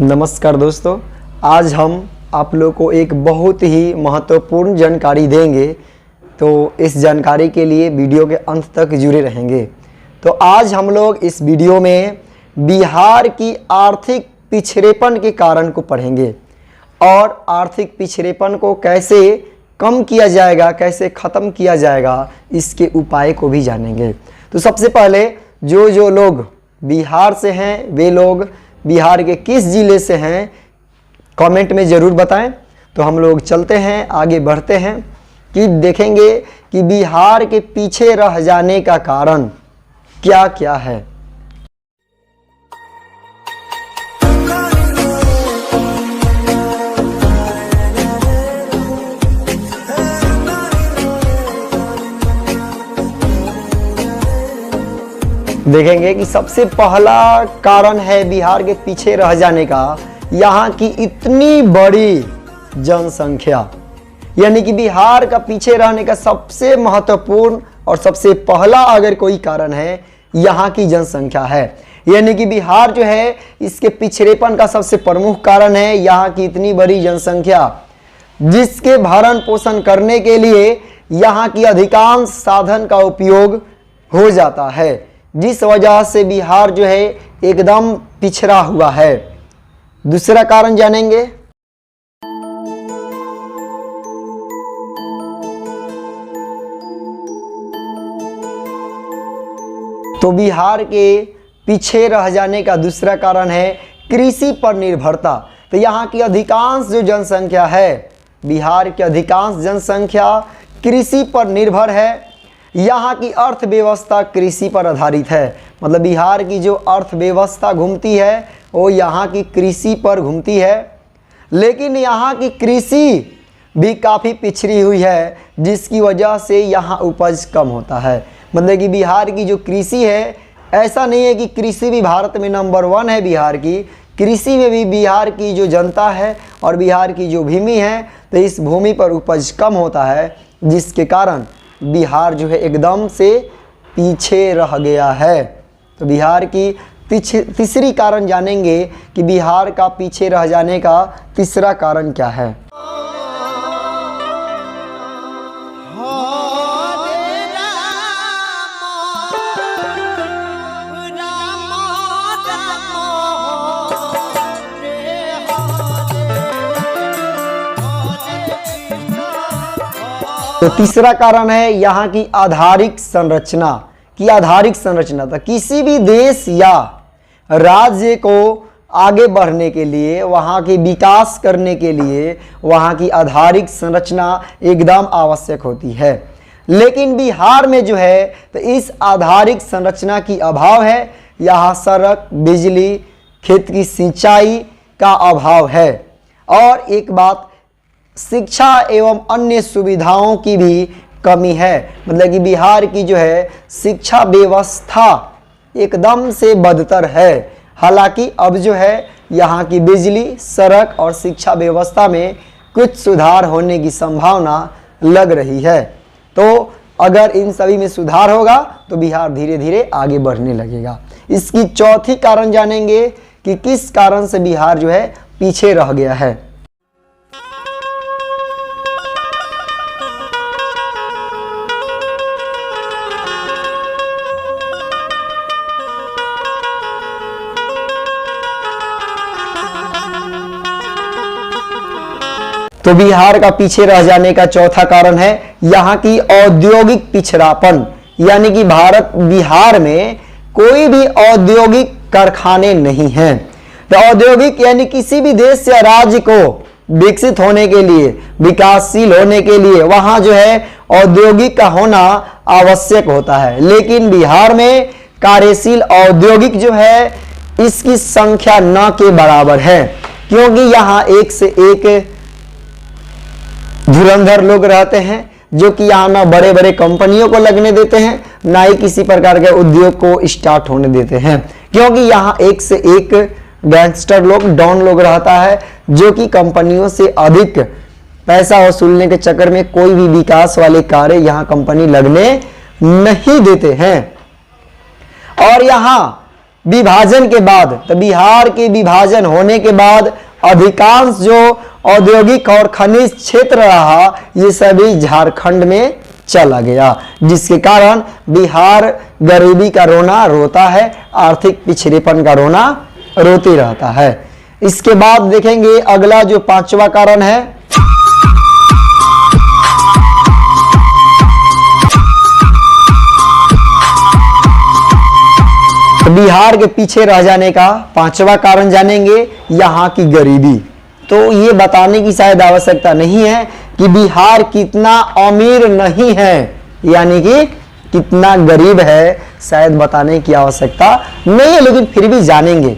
नमस्कार दोस्तों, आज हम आप लोग को एक बहुत ही महत्वपूर्ण जानकारी देंगे। तो इस जानकारी के लिए वीडियो के अंत तक जुड़े रहेंगे। तो आज हम लोग इस वीडियो में बिहार की आर्थिक पिछड़ेपन के कारण को पढ़ेंगे और आर्थिक पिछड़ेपन को कैसे कम किया जाएगा, कैसे ख़त्म किया जाएगा, इसके उपाय को भी जानेंगे। तो सबसे पहले जो लोग बिहार से हैं वे लोग बिहार के किस ज़िले से हैं कमेंट में ज़रूर बताएं। तो हम लोग चलते हैं, आगे बढ़ते हैं कि देखेंगे कि बिहार के पीछे रह जाने का कारण क्या क्या है। देखेंगे कि सबसे पहला कारण है बिहार के पीछे रह जाने का, यहाँ की इतनी बड़ी जनसंख्या। यानी कि बिहार का पीछे रहने का सबसे महत्वपूर्ण और सबसे पहला अगर कोई कारण है, यहाँ की जनसंख्या है। यानी कि बिहार जो है इसके पिछड़ेपन का सबसे प्रमुख कारण है यहाँ की इतनी बड़ी जनसंख्या, जिसके भरण पोषण करने के लिए यहाँ की अधिकांश साधन का उपयोग हो जाता है, जिस वजह से बिहार जो है एकदम पिछड़ा हुआ है। दूसरा कारण जानेंगे। तो बिहार के पीछे रह जाने का दूसरा कारण है कृषि पर निर्भरता। तो यहाँ की अधिकांश जो जनसंख्या है, बिहार की अधिकांश जनसंख्या कृषि पर निर्भर है। यहाँ की अर्थव्यवस्था कृषि पर आधारित है। मतलब बिहार की जो अर्थव्यवस्था घूमती है वो यहाँ की कृषि पर घूमती है। लेकिन यहाँ की कृषि भी काफ़ी पिछड़ी हुई है, जिसकी वजह से यहाँ उपज कम होता है। मतलब कि बिहार की जो कृषि है, ऐसा नहीं है कि कृषि भी भारत में नंबर 1 है। बिहार की कृषि में भी बिहार की जो जनता है और बिहार की जो भूमि है, तो इस भूमि पर उपज कम होता है, जिसके कारण बिहार जो है एकदम से पीछे रह गया है। तो बिहार की तीसरी कारण जानेंगे कि बिहार का पीछे रह जाने का तीसरा कारण क्या है। तो तीसरा कारण है यहाँ की आधारिक संरचना था। किसी भी देश या राज्य को आगे बढ़ने के लिए, वहाँ के विकास करने के लिए वहाँ की आधारिक संरचना एकदम आवश्यक होती है। लेकिन बिहार में जो है तो इस आधारिक संरचना की अभाव है। यहाँ सड़क, बिजली, खेत की सिंचाई का अभाव है। और एक बात, शिक्षा एवं अन्य सुविधाओं की भी कमी है। मतलब कि बिहार की जो है शिक्षा व्यवस्था एकदम से बदतर है। हालांकि अब जो है यहाँ की बिजली, सड़क और शिक्षा व्यवस्था में कुछ सुधार होने की संभावना लग रही है। तो अगर इन सभी में सुधार होगा तो बिहार धीरे धीरे आगे बढ़ने लगेगा। इसकी चौथी कारण जानेंगे कि किस कारण से बिहार जो है पीछे रह गया है। तो बिहार का पीछे रह जाने का चौथा कारण है यहाँ की औद्योगिक पिछड़ापन। यानी कि बिहार में कोई भी औद्योगिक कारखाने नहीं हैं। तो औद्योगिक यानी किसी भी देश या राज्य को विकसित होने के लिए, विकासशील होने के लिए वहाँ जो है औद्योगिक का होना आवश्यक होता है। लेकिन बिहार में कार्यशील औद्योगिक जो है इसकी संख्या न के बराबर है, क्योंकि यहाँ एक से एक धुरंधर लोग रहते हैं, जो कि यहाँ ना बड़े बड़े कंपनियों को लगने देते हैं, ना ही किसी प्रकार के उद्योग को स्टार्ट होने देते हैं। क्योंकि यहाँ एक से एक गैंगस्टर लोग, डॉन लोग रहता है, जो कि कंपनियों से अधिक पैसा वसूलने के चक्कर में कोई भी विकास वाले कार्य यहाँ कंपनी लगने नहीं देते हैं। और यहाँ विभाजन के बाद, तो बिहार के विभाजन होने के बाद अधिकांश जो औद्योगिक और खनिज क्षेत्र रहा ये सभी झारखंड में चला गया, जिसके कारण बिहार गरीबी का रोना रोता है, आर्थिक पिछड़ेपन का रोना रोते रहता है। इसके बाद देखेंगे अगला जो पांचवा कारण है, बिहार के पीछे रह जाने का पांचवा कारण जानेंगे, यहाँ की गरीबी। तो ये बताने की शायद आवश्यकता नहीं है कि बिहार कितना अमीर नहीं है, यानी कि कितना गरीब है, शायद बताने की आवश्यकता नहीं है, लेकिन फिर भी जानेंगे।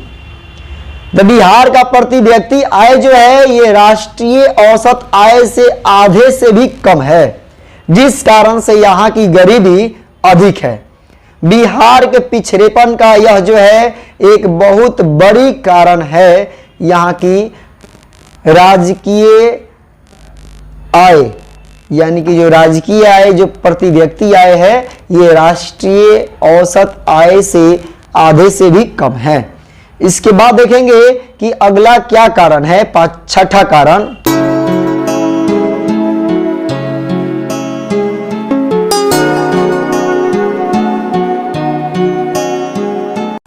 तो बिहार का प्रति व्यक्ति आय जो है ये राष्ट्रीय औसत आय से आधे से भी कम है, जिस कारण से यहाँ की गरीबी अधिक है। बिहार के पिछड़ेपन का यह जो है एक बहुत बड़ी कारण है, यहाँ की राजकीय आय, यानी कि जो राजकीय आय जो प्रति व्यक्ति आय है ये राष्ट्रीय औसत आय से आधे से भी कम है। इसके बाद देखेंगे कि अगला क्या कारण है, छठा कारण,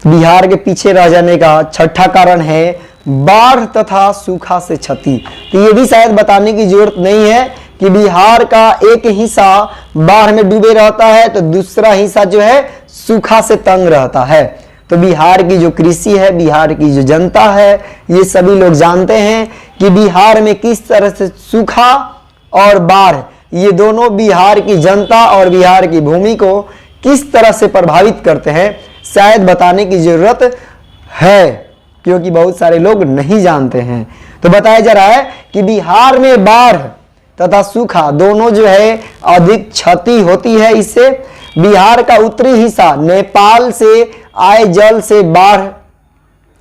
बिहार के पीछे रह जाने का छठा कारण है बाढ़ तथा सूखा से क्षति। तो ये भी शायद बताने की जरूरत नहीं है कि बिहार का एक हिस्सा बाढ़ में डूबे रहता है तो दूसरा हिस्सा जो है सूखा से तंग रहता है। तो बिहार की जो कृषि है, बिहार की जो जनता है, ये सभी लोग जानते हैं कि बिहार में किस तरह से सूखा और बाढ़ ये दोनों बिहार की जनता और बिहार की भूमि को किस तरह से प्रभावित करते हैं, शायद बताने की जरूरत है, क्योंकि बहुत सारे लोग नहीं जानते हैं। तो बताया जा रहा है कि बिहार में बाढ़ तथा सूखा दोनों जो है अधिक क्षति होती है। इससे बिहार का उत्तरी हिस्सा नेपाल से आए जल से बाढ़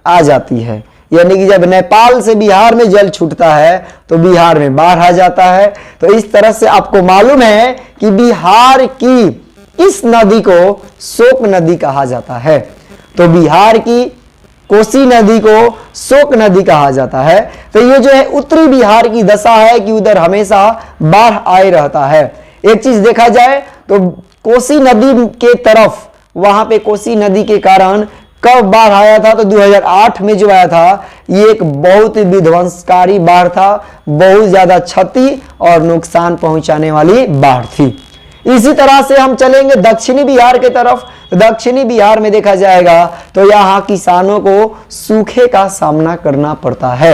आ जाती है, यानी कि जब नेपाल से बिहार में जल छूटता है तो बिहार में बाढ़ आ जाता है। तो इस तरह से आपको मालूम है कि बिहार की इस नदी को शोक नदी कहा जाता है। तो बिहार की कोसी नदी को शोक नदी कहा जाता है। तो ये जो है उत्तरी बिहार की दशा है कि उधर हमेशा बाढ़ आए रहता है। एक चीज देखा जाए तो कोसी नदी के तरफ, वहां पे कोसी नदी के कारण कब बाढ़ आया था, तो 2008 में जो आया था ये एक बहुत ही विध्वंसकारी बाढ़ था, बहुत ज्यादा क्षति और नुकसान पहुंचाने वाली बाढ़ थी। इसी तरह से हम चलेंगे दक्षिणी बिहार के तरफ। दक्षिणी बिहार में देखा जाएगा तो यहाँ किसानों को सूखे का सामना करना पड़ता है,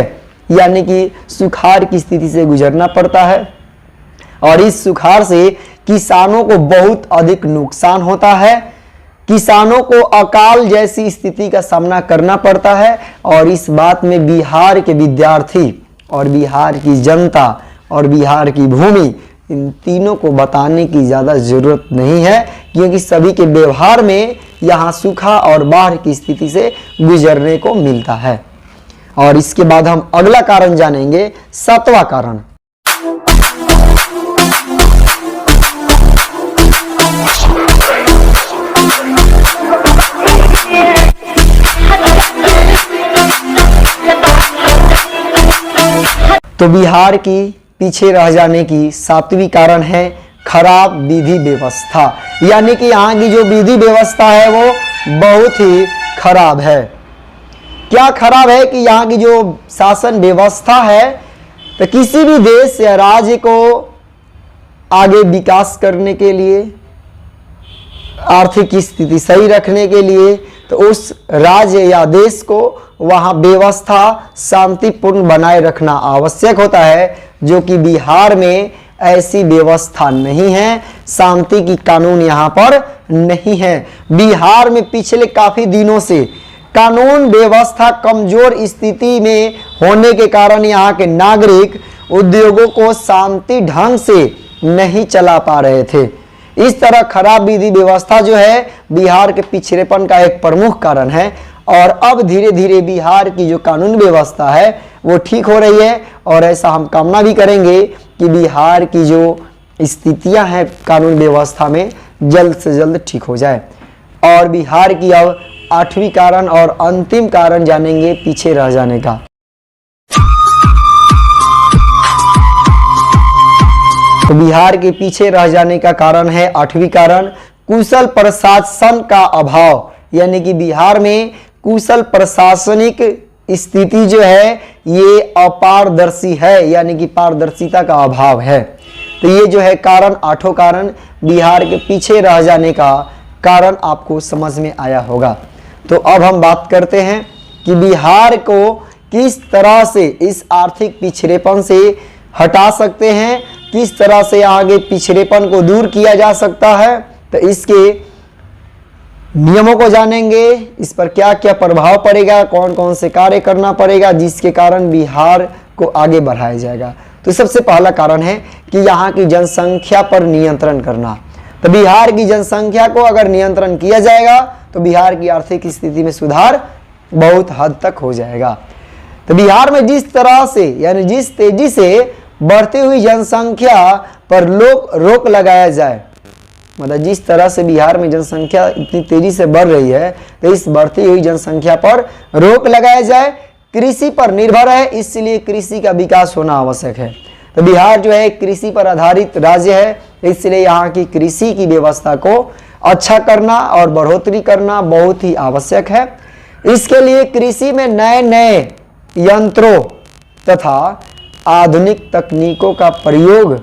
यानी कि सुखाड़ की स्थिति से गुजरना पड़ता है, और इस सुखाड़ से किसानों को बहुत अधिक नुकसान होता है। किसानों को अकाल जैसी स्थिति का सामना करना पड़ता है, और इस बात में बिहार के विद्यार्थी और बिहार की जनता और बिहार की भूमि, इन तीनों को बताने की ज़्यादा ज़रूरत नहीं है, क्योंकि सभी के व्यवहार में यहाँ सूखा और बाढ़ की स्थिति से गुजरने को मिलता है। और इसके बाद हम अगला कारण जानेंगे, सातवां कारण। तो बिहार की पीछे रह जाने की सातवीं कारण है खराब विधि व्यवस्था, यानी कि यहाँ की जो विधि व्यवस्था है वो बहुत ही खराब है। क्या खराब है कि यहाँ की जो शासन व्यवस्था है, तो किसी भी देश या राज्य को आगे विकास करने के लिए, आर्थिक स्थिति सही रखने के लिए, तो उस राज्य या देश को वहाँ व्यवस्था शांतिपूर्ण बनाए रखना आवश्यक होता है, जो कि बिहार में ऐसी व्यवस्था नहीं है। शांति की कानून यहाँ पर नहीं है। बिहार में पिछले काफी दिनों से कानून व्यवस्था कमजोर स्थिति में होने के कारण यहाँ के नागरिक उद्योगों को शांति ढंग से नहीं चला पा रहे थे। इस तरह खराब विधि व्यवस्था जो है बिहार के पिछड़ेपन का एक प्रमुख कारण है, और अब धीरे धीरे बिहार की जो कानून व्यवस्था है वो ठीक हो रही है, और ऐसा हम कामना भी करेंगे कि बिहार की जो स्थितियां हैं कानून व्यवस्था में जल्द से जल्द ठीक हो जाए, और बिहार की अब 8वीं कारण और अंतिम कारण जानेंगे पीछे रह जाने का। तो बिहार के पीछे रह जाने का कारण है 8वीं कारण कुशल प्रशासन का अभाव, यानी कि बिहार में कुशल प्रशासनिक स्थिति जो है ये अपारदर्शी है, यानी कि पारदर्शिता का अभाव है। तो ये जो है कारण, 8 कारण बिहार के पीछे रह जाने का कारण आपको समझ में आया होगा। तो अब हम बात करते हैं कि बिहार को किस तरह से इस आर्थिक पिछड़ेपन से हटा सकते हैं, किस तरह से आगे पिछड़ेपन को दूर किया जा सकता है। तो इसके नियमों को जानेंगे, इस पर क्या क्या प्रभाव पड़ेगा, कौन कौन से कार्य करना पड़ेगा जिसके कारण बिहार को आगे बढ़ाया जाएगा। तो सबसे पहला कारण है कि यहाँ की जनसंख्या पर नियंत्रण करना। तो बिहार की जनसंख्या को अगर नियंत्रण किया जाएगा तो बिहार की आर्थिक स्थिति में सुधार बहुत हद तक हो जाएगा। तो बिहार में जिस तरह से, यानी जिस तेजी से बढ़ती हुई जनसंख्या पर रोक लगाया जाए, मतलब जिस तरह से बिहार में जनसंख्या इतनी तेजी से बढ़ रही है, तो इस बढ़ती हुई जनसंख्या पर रोक लगाया जाए। कृषि पर निर्भर है, इसलिए कृषि का विकास होना आवश्यक है। तो बिहार जो है कृषि पर आधारित राज्य है, इसलिए यहाँ की कृषि की व्यवस्था को अच्छा करना और बढ़ोतरी करना बहुत ही आवश्यक है। इसके लिए कृषि में नए नए यंत्रों तथा आधुनिक तकनीकों का प्रयोग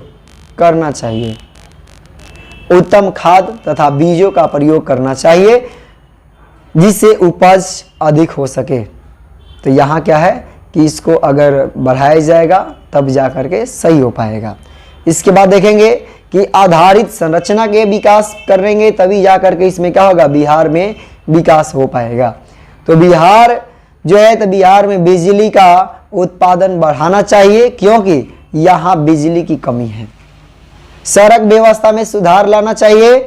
करना चाहिए। उत्तम खाद तथा बीजों का प्रयोग करना चाहिए जिससे उपज अधिक हो सके। तो यहाँ क्या है कि इसको अगर बढ़ाया जाएगा तब जा करके सही हो पाएगा। इसके बाद देखेंगे कि आधारित संरचना के विकास करेंगे तभी जा करके इसमें क्या होगा, बिहार में विकास हो पाएगा। तो बिहार जो है, तो बिहार में बिजली का उत्पादन बढ़ाना चाहिए क्योंकि यहाँ बिजली की कमी है। सड़क व्यवस्था में सुधार लाना चाहिए।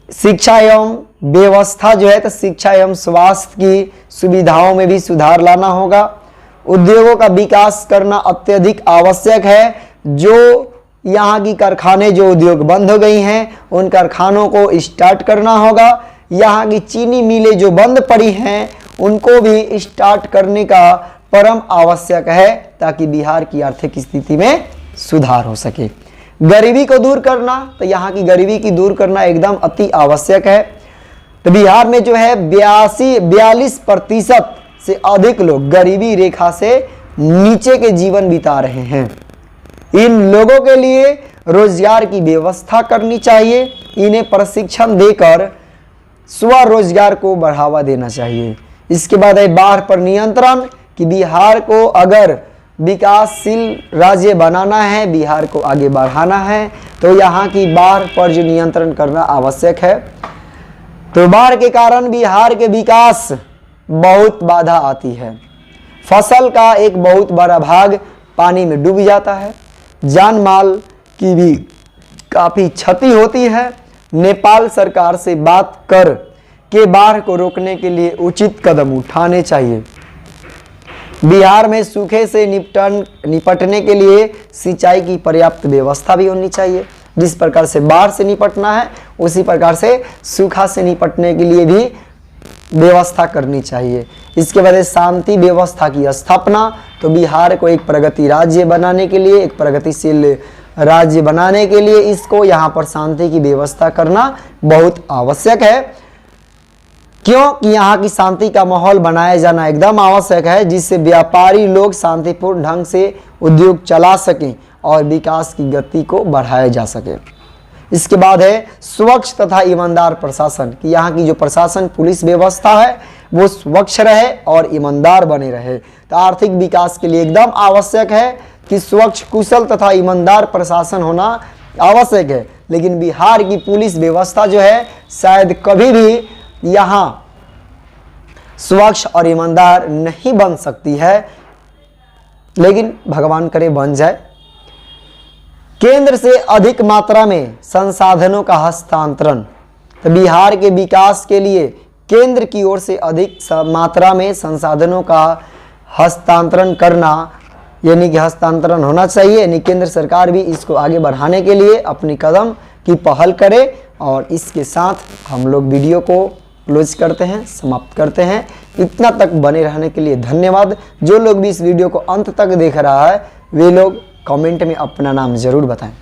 शिक्षा एवं व्यवस्था जो है, तो शिक्षा एवं स्वास्थ्य की सुविधाओं में भी सुधार लाना होगा। उद्योगों का विकास करना अत्यधिक आवश्यक है। जो यहाँ की कारखाने, जो उद्योग बंद हो गई हैं, उन कारखानों को स्टार्ट करना होगा। यहाँ की चीनी मिलें जो बंद पड़ी हैं उनको भी स्टार्ट करने का परम आवश्यक है ताकि बिहार की आर्थिक स्थिति में सुधार हो सके। गरीबी को दूर करना, तो यहाँ की गरीबी की दूर करना एकदम अति आवश्यक है। तो बिहार में जो है 42% से अधिक लोग गरीबी रेखा से नीचे के जीवन बिता रहे हैं। इन लोगों के लिए रोजगार की व्यवस्था करनी चाहिए। इन्हें प्रशिक्षण देकर स्वरोजगार को बढ़ावा देना चाहिए। इसके बाद है बाढ़ पर नियंत्रण, कि बिहार को अगर विकासशील राज्य बनाना है, बिहार को आगे बढ़ाना है, तो यहाँ की बाढ़ पर जो नियंत्रण करना आवश्यक है। तो बाढ़ के कारण बिहार के विकास बहुत बाधा आती है। फसल का एक बहुत बड़ा भाग पानी में डूब जाता है। जान माल की भी काफ़ी क्षति होती है। नेपाल सरकार से बात कर के बाढ़ को रोकने के लिए उचित कदम उठाने चाहिए। बिहार में सूखे से निपटने के लिए सिंचाई की पर्याप्त व्यवस्था भी होनी चाहिए। जिस प्रकार से बाढ़ से निपटना है उसी प्रकार से सूखा से निपटने के लिए भी व्यवस्था करनी चाहिए। इसके बाद शांति व्यवस्था की स्थापना, तो बिहार को एक प्रगति राज्य बनाने के लिए, एक प्रगतिशील राज्य बनाने के लिए इसको यहाँ पर शांति की व्यवस्था करना बहुत आवश्यक है। क्योंकि यहाँ की शांति का माहौल बनाया जाना एकदम आवश्यक है जिससे व्यापारी लोग शांतिपूर्ण ढंग से उद्योग चला सकें और विकास की गति को बढ़ाया जा सके। इसके बाद है स्वच्छ तथा ईमानदार प्रशासन, कि यहाँ की जो प्रशासन पुलिस व्यवस्था है वो स्वच्छ रहे और ईमानदार बने रहे। तो आर्थिक विकास के लिए एकदम आवश्यक है कि स्वच्छ, कुशल तथा ईमानदार प्रशासन होना आवश्यक है। लेकिन बिहार की पुलिस व्यवस्था जो है शायद कभी भी यहाँ स्वच्छ और ईमानदार नहीं बन सकती है, लेकिन भगवान करे बन जाए। केंद्र से अधिक मात्रा में संसाधनों का हस्तांतरण, तो बिहार के विकास के लिए केंद्र की ओर से अधिक मात्रा में संसाधनों का हस्तांतरण करना, यानी कि हस्तांतरण होना चाहिए। यानी केंद्र सरकार भी इसको आगे बढ़ाने के लिए अपनी कदम की पहल करे। और इसके साथ हम लोग वीडियो को क्लोज करते हैं, समाप्त करते हैं। इतना तक बने रहने के लिए धन्यवाद। जो लोग भी इस वीडियो को अंत तक देख रहा है वे लोग कमेंट में अपना नाम ज़रूर बताएं।